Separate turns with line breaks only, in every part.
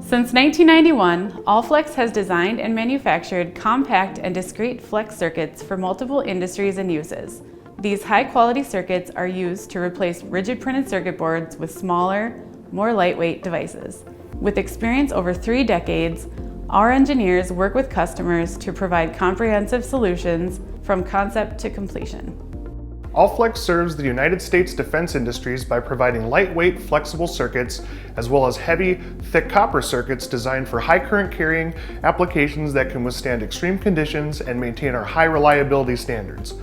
Since 1991, Allflex has designed and manufactured compact and discrete flex circuits for multiple industries and uses. These high-quality circuits are used to replace rigid printed circuit boards with smaller, more lightweight devices. With experience over 3 decades, our engineers work with customers to provide comprehensive solutions from concept to completion.
Allflex serves the United States defense industries by providing lightweight, flexible circuits, as well as heavy, thick copper circuits designed for high current carrying applications that can withstand extreme conditions and maintain our high reliability standards.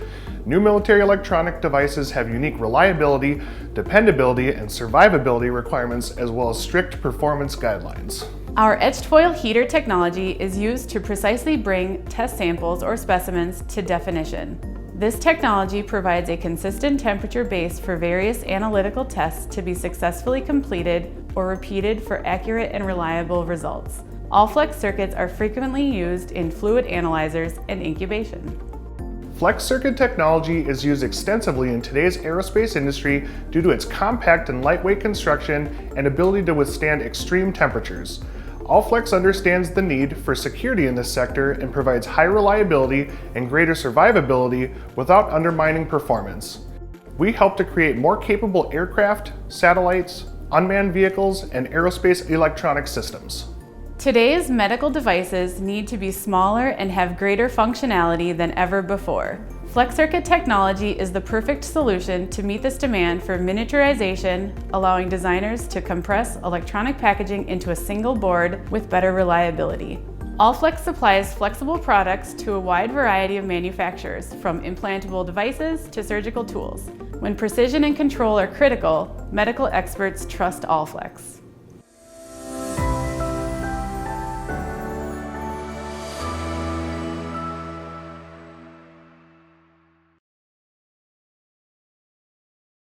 New military electronic devices have unique reliability, dependability, and survivability requirements, as well as strict performance guidelines.
Our etched foil heater technology is used to precisely bring test samples or specimens to definition. This technology provides a consistent temperature base for various analytical tests to be successfully completed or repeated for accurate and reliable results. Allflex circuits are frequently used in fluid analyzers and incubation.
Flex circuit technology is used extensively in today's aerospace industry due to its compact and lightweight construction and ability to withstand extreme temperatures. Allflex understands the need for security in this sector and provides high reliability and greater survivability without undermining performance. We help to create more capable aircraft, satellites, unmanned vehicles, and aerospace electronic systems.
Today's medical devices need to be smaller and have greater functionality than ever before. Flex circuit technology is the perfect solution to meet this demand for miniaturization, allowing designers to compress electronic packaging into a single board with better reliability. Allflex supplies flexible products to a wide variety of manufacturers, from implantable devices to surgical tools. When precision and control are critical, medical experts trust Allflex.